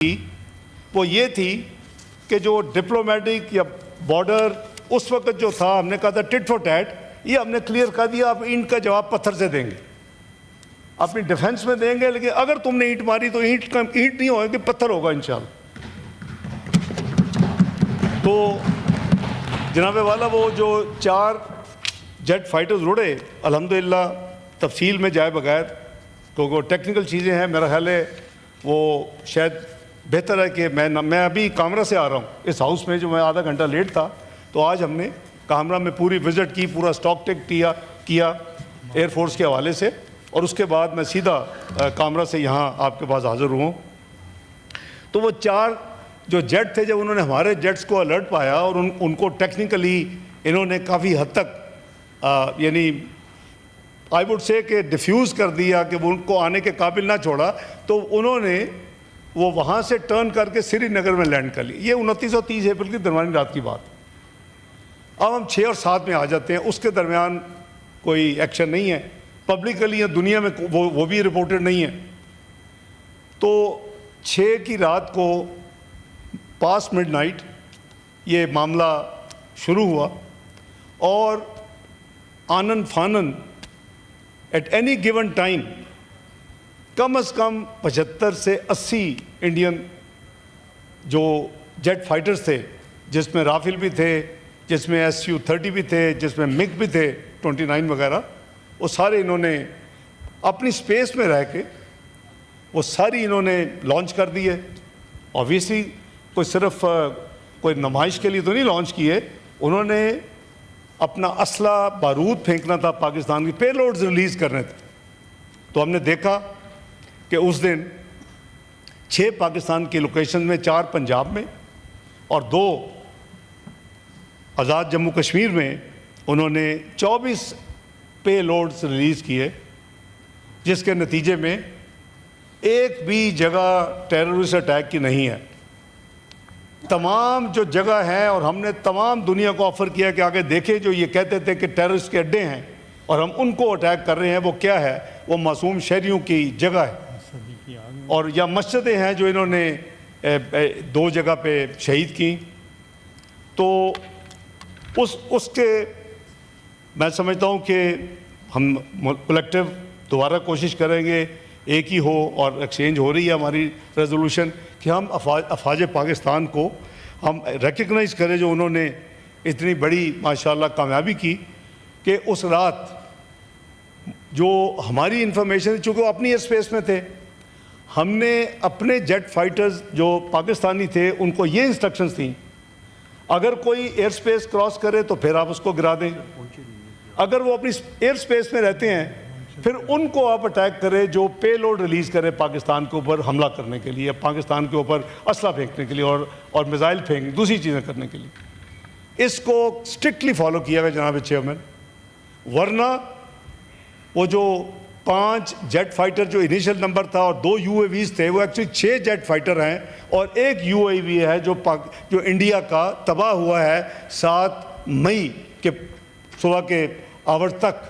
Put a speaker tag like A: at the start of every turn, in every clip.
A: وہ یہ تھی کہ جو ڈپلومیٹک یا بارڈر اس وقت جو تھا، ہم نے کہا تھا ٹٹ فار ٹیٹ، یہ ہم نے کلیئر کر دیا، آپ اینٹ کا جواب پتھر سے دیں گے، اپنی ڈیفنس میں دیں گے، لیکن اگر تم نے اینٹ ماری تو اینٹ نہیں ہوگا کہ پتھر ہوگا انشاءاللہ۔ تو جناب والا وہ جو 4 جیٹ فائٹرز اڑے، الحمدللہ تفصیل میں جائے بغیر، کیونکہ وہ ٹیکنیکل چیزیں ہیں، میرا خیال ہے وہ شاید بہتر ہے کہ میں ابھی کامرا سے آ رہا ہوں اس ہاؤس میں، جو میں آدھا گھنٹہ لیٹ تھا، تو آج ہم نے کامرا میں پوری وزٹ کی، پورا اسٹاک ٹیک کیا ایئر فورس کے حوالے سے، اور اس کے بعد میں سیدھا کامرا سے یہاں آپ کے پاس حاضر ہوں۔ تو وہ 4 جو جیٹ تھے، جب انہوں نے ہمارے جیٹس کو الرٹ پایا اور ان کو ٹیکنیکلی انہوں نے کافی حد تک یعنی آئی وڈ سے کہ ڈیفیوز کر دیا، کہ وہ ان کو آنے کے قابل نہ چھوڑا، تو انہوں نے وہ وہاں سے ٹرن کر کے سری نگر میں لینڈ کر لی۔ یہ 29 اور 30 اپریل کی درمیانی رات کی بات۔ اب ہم 6 اور 7 میں آ جاتے ہیں، اس کے درمیان کوئی ایکشن نہیں ہے پبلکلی یا دنیا میں، وہ بھی رپورٹڈ نہیں ہے۔ تو 6 کی رات کو پاس مڈ نائٹ یہ معاملہ شروع ہوا، اور آنن فانن ایٹ اینی گیون ٹائم کم از کم 75 سے 80 انڈین جو جیٹ فائٹرز تھے، جس میں رافیل بھی تھے، جس میں SU-30 بھی تھے، جس میں MiG بھی تھے 29 وغیرہ، وہ سارے انہوں نے اپنی سپیس میں رہ کے وہ ساری انہوں نے لانچ کر دیے۔ اوبویسلی کوئی صرف کوئی نمائش کے لیے تو نہیں لانچ کیے، انہوں نے اپنا اسلحہ بارود پھینکنا تھا، پاکستان کی پے لوڈز ریلیز کرنے تھے۔ تو ہم نے دیکھا کہ اس دن 6 پاکستان کی لوکیشن میں، 4 پنجاب میں اور 2 آزاد جموں کشمیر میں، انہوں نے 24 پے لوڈز ریلیز کیے، جس کے نتیجے میں ایک بھی جگہ ٹیررسٹ اٹیک کی نہیں ہے۔ تمام جو جگہ ہیں، اور ہم نے تمام دنیا کو آفر کیا کہ آگے دیکھیں، جو یہ کہتے تھے کہ ٹیررسٹ کے اڈے ہیں اور ہم ان کو اٹیک کر رہے ہیں، وہ کیا ہے؟ وہ معصوم شہریوں کی جگہ ہے، اور یا مسجدیں ہیں جو انہوں نے 2 جگہ پہ شہید کی۔ تو اس کے میں سمجھتا ہوں کہ ہم کلیکٹیو دوبارہ کوشش کریں گے، ایک ہی ہو، اور ایکسچینج ہو رہی ہے ہماری ریزولوشن، کہ ہم افواج پاکستان کو ہم ریکگنائز کریں، جو انہوں نے اتنی بڑی ماشاءاللہ کامیابی کی، کہ اس رات جو ہماری انفارمیشن، چونکہ وہ اپنی ایئر اسپیس میں تھے، ہم نے اپنے جیٹ فائٹرز جو پاکستانی تھے ان کو یہ انسٹرکشنز تھیں، اگر کوئی ایئر سپیس کراس کرے تو پھر آپ اس کو گرا دیں، اگر وہ اپنی ایئر سپیس میں رہتے ہیں پھر ان کو آپ اٹیک کرے جو پے لوڈ ریلیز کرے پاکستان کے اوپر حملہ کرنے کے لیے، پاکستان کے اوپر اسلحہ پھینکنے کے لیے اور میزائل پھینک دوسری چیزیں کرنے کے لیے۔ اس کو اسٹرکٹلی فالو کیا گیا جناب چیئرمین، ورنہ وہ جو 5 جیٹ فائٹر جو انیشل نمبر تھا اور 2 UAVs تھے، وہ ایکچولی 6 جیٹ فائٹر ہیں، اور ایک UAV ہے جو انڈیا کا تباہ ہوا ہے 7 مئی کے صبح کے آور تک،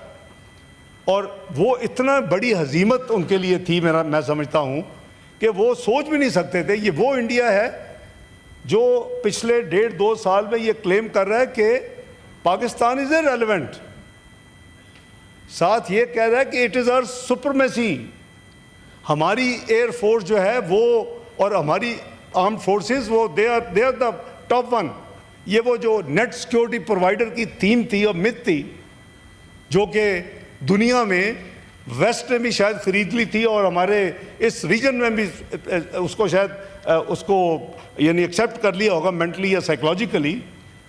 A: اور وہ اتنا بڑی ہزیمت ان کے لیے تھی، میں سمجھتا ہوں کہ وہ سوچ بھی نہیں سکتے تھے۔ یہ وہ انڈیا ہے جو پچھلے 1.5-2 سال میں یہ کلیم کر رہا ہے کہ پاکستان از irrelevant، ساتھ یہ کہہ رہا ہے کہ اٹ از our supremacy، ہماری ایئر فورس جو ہے وہ اور ہماری آرمڈ فورسز وہ دے آر دا ٹاپ 1۔ یہ وہ جو نیٹ سیکیورٹی پرووائڈر کی تھیم تھی اور مت تھی، جو کہ دنیا میں ویسٹ نے بھی شاید خرید لی تھی، اور ہمارے اس ریجن میں بھی اس کو شاید اس کو یعنی ایکسیپٹ کر لیا ہوگا مینٹلی یا سائیکولوجیکلی،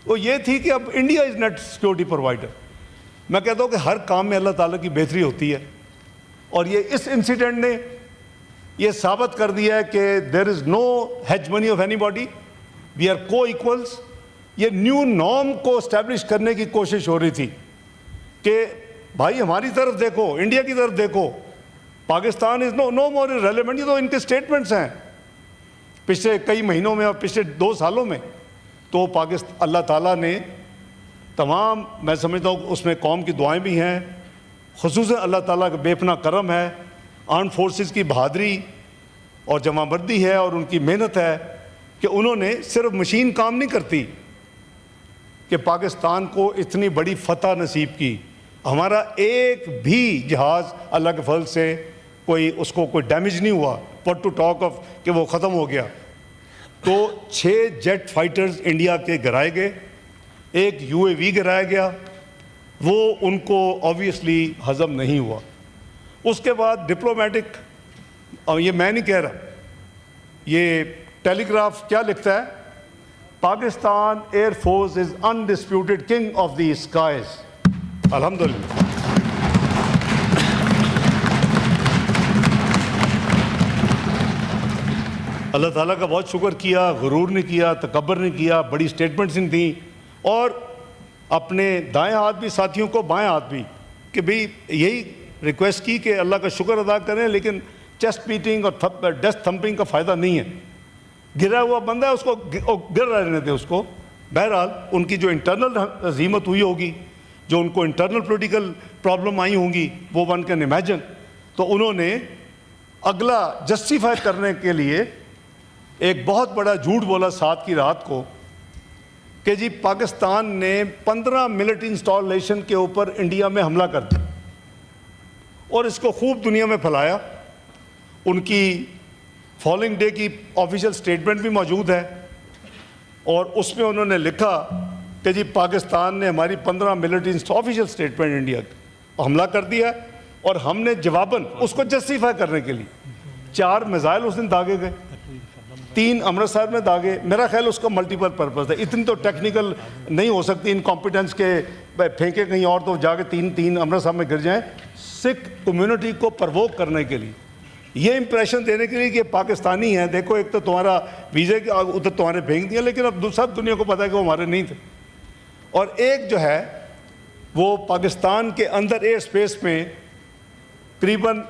A: وہ یہ تھی کہ اب India is net security provider. میں کہتا ہوں کہ ہر کام میں اللہ تعالیٰ کی بہتری ہوتی ہے، اور یہ اس انسیڈنٹ نے یہ ثابت کر دیا ہے کہ there is no hegemony of anybody, we are coequals. یہ نیو نارم کو اسٹیبلش کرنے کی کوشش ہو رہی تھی کہ بھائی ہماری طرف دیکھو، انڈیا کی طرف دیکھو، پاکستان از نو مور ریلیونٹ۔ یہ تو ان کے اسٹیٹمنٹس ہیں پچھلے کئی مہینوں میں اور پچھلے 2 سالوں میں۔ تو اللہ تعالیٰ نے تمام، میں سمجھتا ہوں اس میں قوم کی دعائیں بھی ہیں، خصوصاً اللہ تعالیٰ کا بے پناہ کرم ہے، آرمڈ فورسز کی بہادری، اور جمع بندی ہے اور ان کی محنت ہے کہ انہوں نے صرف مشین کام نہیں کرتی کہ پاکستان کو اتنی بڑی فتح نصیب کی. ہمارا ایک بھی جہاز اللہ کے فضل سے اس کو کوئی ڈیمیج نہیں ہوا, پٹ ٹو ٹاک آف کہ وہ ختم ہو گیا. تو 6 جیٹ فائٹرز انڈیا کے گرائے گئے, ایک UAV گرایا گیا, وہ ان کو آبویسلی ہضم نہیں ہوا. اس کے بعد ڈپلومیٹک, اور یہ میں نہیں کہہ رہا, یہ ٹیلی گراف کیا لکھتا ہے, Pakistan air force is undisputed king of the skies. الحمدللہ. اللہ تعالیٰ کا بہت شکر کیا, غرور نہیں کیا, تکبر نہیں کیا, بڑی سٹیٹمنٹس نہیں تھیں, اور اپنے دائیں ہاتھ بھی ساتھیوں کو بائیں ہاتھ بھی کہ بھئی یہی ریکویسٹ کی کہ اللہ کا شکر ادا کریں, لیکن چیسٹ بیٹنگ اور ڈیسک تھمپنگ کا فائدہ نہیں ہے. گرا ہوا بندہ ہے, اس کو گر رہنے دیں اس کو. بہرحال ان کی جو انٹرنل ہزیمت ہوئی ہوگی, جو ان کو انٹرنل پولیٹیکل پرابلم آئی ہوں گی, وہ ون کین امیجن. تو انہوں نے اگلا جسٹیفائی کرنے کے لیے ایک بہت بڑا جھوٹ بولا 7 کی رات کو کہ جی پاکستان نے 15 ملٹری انسٹالیشن کے اوپر انڈیا میں حملہ کر دیا, اور اس کو خوب دنیا میں پھیلایا. ان کی فالنگ ڈے کی آفیشیل سٹیٹمنٹ بھی موجود ہے, اور اس میں انہوں نے لکھا کہ جی پاکستان نے ہماری 15 ملٹری آفیشیل سٹیٹمنٹ انڈیا کی حملہ کر دیا, اور ہم نے جواباً اس کو جسٹیفائی کرنے کے لیے 4 میزائل اس دن داغے گئے, 3 امرتسر میں داغے. میرا خیال اس کا ملٹیپل پرپز ہے, اتنی تو ٹیکنیکل نہیں ہو سکتی انکمپیٹنس کے پھینکے کہیں اور تو جا کے 3 امرتسر میں گر جائیں. سکھ کمیونٹی کو پرووک کرنے کے لیے, یہ امپریشن دینے کے لیے کہ پاکستانی ہیں, دیکھو ایک تو تمہارا ویزے کے ادھر تمہارے پھینک دیا, لیکن اب سب دنیا کو پتہ ہے کہ وہ ہمارے نہیں تھے. اور ایک جو ہے وہ پاکستان کے اندر ایئر اسپیس میں قریباً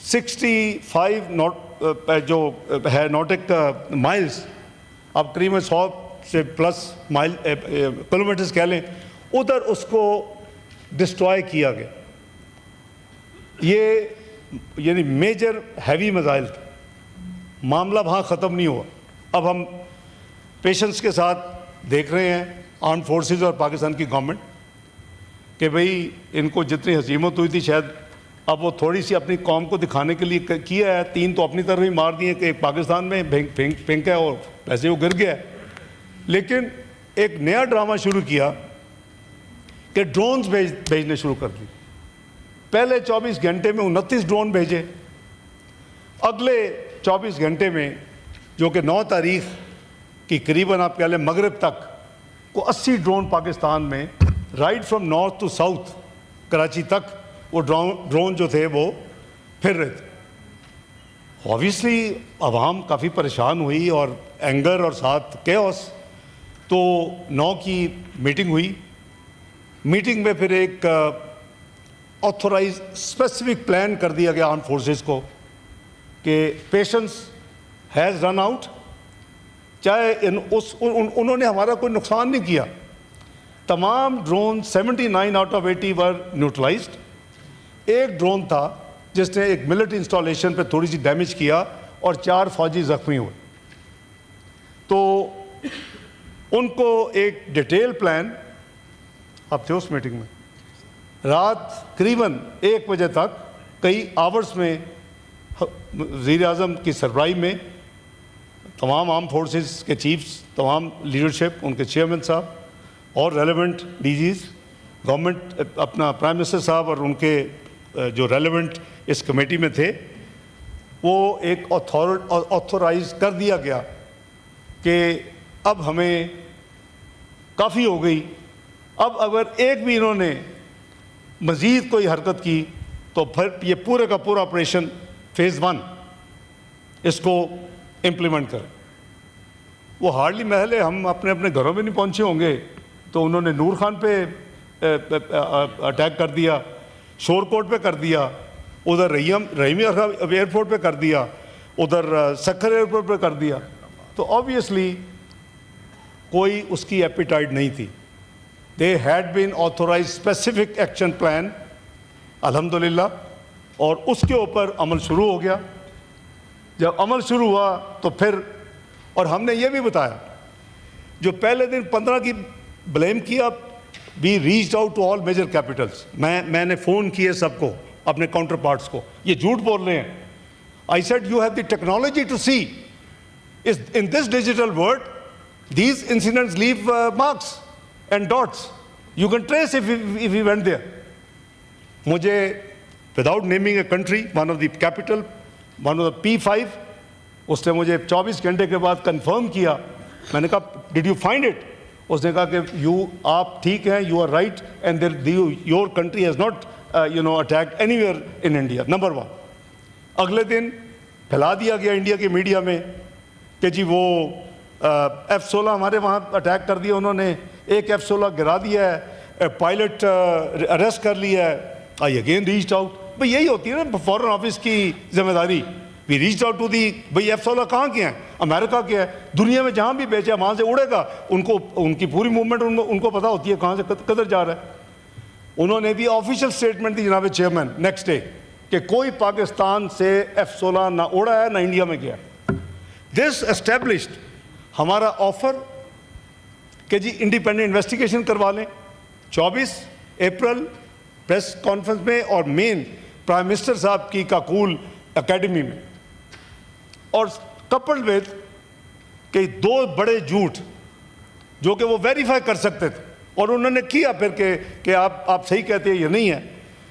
A: 65 جو ہے نوٹک مائلز, اب قریباً 100 سے پلس کلومیٹرز کہہ لیں, ادھر اس کو ڈسٹرائے کیا گیا. یہ یعنی میجر ہیوی میزائل تھے. معاملہ وہاں ختم نہیں ہوا. اب ہم پیشنس کے ساتھ دیکھ رہے ہیں آرم فورسز اور پاکستان کی گورنمنٹ کہ بھئی ان کو جتنی ہزیمت ہوئی تھی شاید اب وہ تھوڑی سی اپنی قوم کو دکھانے کے لیے کیا ہے. 3 تو اپنی طرف ہی مار دیے کہ ایک پاکستان میں پھینکا ہے اور ویسے وہ گر گیا ہے. لیکن ایک نیا ڈرامہ شروع کیا کہ ڈرونز بھیجنے شروع کر دی. پہلے 24 گھنٹے میں 29 ڈرون بھیجے. اگلے 24 گھنٹے میں جو کہ 9 تاریخ کی قریباً آپ کہہ لیں مغرب تک کو 80 ڈرون پاکستان میں right from north to south Karachi تک وہ ڈرون جو تھے وہ پھر رہے تھے. آبویسلی عوام کافی پریشان ہوئی اور اینگر اور ساتھ کیوس. تو 9 کی میٹنگ ہوئی. میٹنگ میں پھر ایک آتھورائز اسپیسیفک پلان کر دیا گیا آرم فورسز کو کہ پیشنس ہیز رن آؤٹ. چاہے انہوں نے ہمارا کوئی نقصان نہیں کیا. تمام drone 79 out of 80 were neutralised. ایک ڈرون تھا جس نے ایک ملٹری انسٹالیشن پہ تھوڑی سی ڈیمیج کیا اور 4 فوجی زخمی ہوئے. تو ان کو ایک ڈیٹیل پلان, آپ تھے اس میٹنگ میں, رات قریباً 1 بجے تک کئی آورس میں وزیر اعظم کی سربراہی میں تمام آرم فورسز کے چیفز, تمام لیڈرشپ, ان کے چیئرمین صاحب اور ریلیونٹ ڈی جیز گورنمنٹ, اپنا پرائم منسٹر صاحب اور ان کے جو ریلیونٹ اس کمیٹی میں تھے, وہ ایک آتھورائز کر دیا گیا کہ اب ہمیں کافی ہو گئی. اب اگر ایک بھی انہوں نے مزید کوئی حرکت کی تو پھر یہ پورے کا پورا آپریشن فیز 1 اس کو امپلیمنٹ کریں. وہ ہارڈلی محل ہے, ہم اپنے اپنے گھروں میں نہیں پہنچے ہوں گے تو انہوں نے نور خان پہ اٹیک کر دیا, شور کوٹ پہ کر دیا, ادھر رحیمی ایئرپورٹ پہ کر دیا, ادھر سکھر ایئرپورٹ پہ کر دیا. تو آبویسلی کوئی اس کی ایپیٹائٹ نہیں تھی. They had been authorise specific action plan الحمدللہ, اور اس کے اوپر عمل شروع ہو گیا. جب عمل شروع ہوا تو پھر، اور ہم نے یہ بھی بتایا جو پہلے دن 15 کی بلیم کیا، we reach out to all major capitals. میں نے فون کیے سب کو، اپنے کاؤنٹر پارٹس کو، یہ جھوٹ بول رہے ہیں. I said you have the technology to see in this digital world these incidents leave marks and dots. You can trace if we went there. مجھے without naming a country, one of the capital, one of the P5, اس نے مجھے 24 گھنٹے کے بعد confirm کیا. میں نے کہا ڈیڈ یو فائنڈ اٹ؟ اس نے کہا کہ آپ ٹھیک ہیں، you are right and your country has not attacked anywhere in India. Number 1. اگلے دن پھیلا دیا گیا انڈیا کی میڈیا میں کہ جی وہ F-16 ہمارے وہاں اٹیک کر دیا انہوں نے، ایک F-16 گرا دیا ہے، پائلٹ اریسٹ کر لیا ہے. I again reached out. بھئی یہی ہوتی ہے نا فارن آفس کی ذمہ داری. We reached out to the, بھئی F-16 کہاں کے ہیں؟ امریکہ کے ہے. دنیا میں جہاں بھی بیچے وہاں سے اڑے گا، ان کی پوری موومنٹ ان کو پتہ ہوتی ہے کہاں سے کدھر جا رہا ہے. انہوں نے بھی آفیشیل اسٹیٹمنٹ دی جناب چیئرمین نیکسٹ ڈے کہ کوئی پاکستان سے F-16 نہ اڑا ہے نہ انڈیا میں گیا. دس اسٹیبلشڈ ہمارا آفر کہ جی انڈیپینڈنٹ انویسٹیگیشن کروا لیں. 24 اپریل پریس کانفرنس میں اور مین پرائم منسٹر صاحب کی کاکول اکیڈمی میں، اور کپلڈ وتھ کہ 2 بڑے جھوٹ جو کہ وہ ویریفائی کر سکتے تھے، اور انہوں نے کیا پھر کہ آپ صحیح کہتے ہیں یا نہیں ہے.